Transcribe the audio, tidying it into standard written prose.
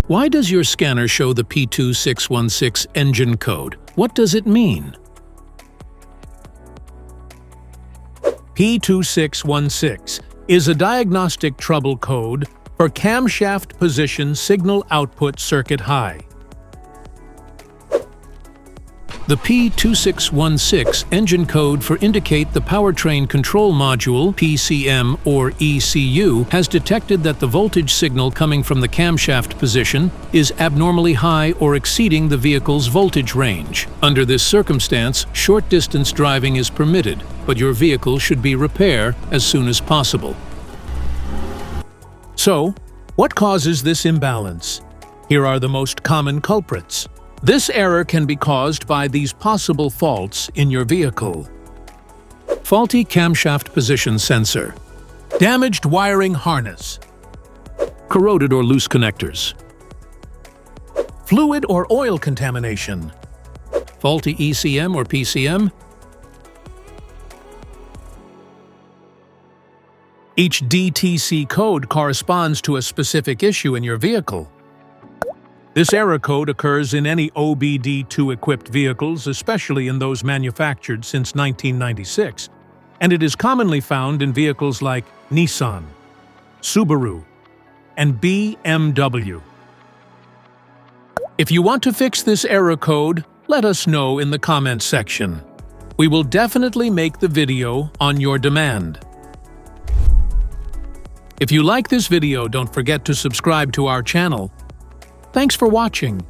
Why does your scanner show the P2616 engine code? What does it mean? P2616 is a diagnostic trouble code for camshaft position signal output circuit high. The P2616 engine code for indicate the powertrain control module (PCM) or ECU has detected that the voltage signal coming from the camshaft position is abnormally high or exceeding the vehicle's voltage range. Under this circumstance, short-distance driving is permitted, but your vehicle should be repaired as soon as possible. So, what causes this imbalance? Here are the most common culprits. This error can be caused by these possible faults in your vehicle. Faulty camshaft position sensor, damaged wiring harness, corroded or loose connectors, fluid or oil contamination, faulty ECM or PCM. Each DTC code corresponds to a specific issue in your vehicle. This error code occurs in any OBD2-equipped vehicles, especially in those manufactured since 1996, and it is commonly found in vehicles like Nissan, Subaru, and BMW. If you want to fix this error code, let us know in the comments section. We will definitely make the video on your demand. If you like this video, don't forget to subscribe to our channel. Thanks for watching.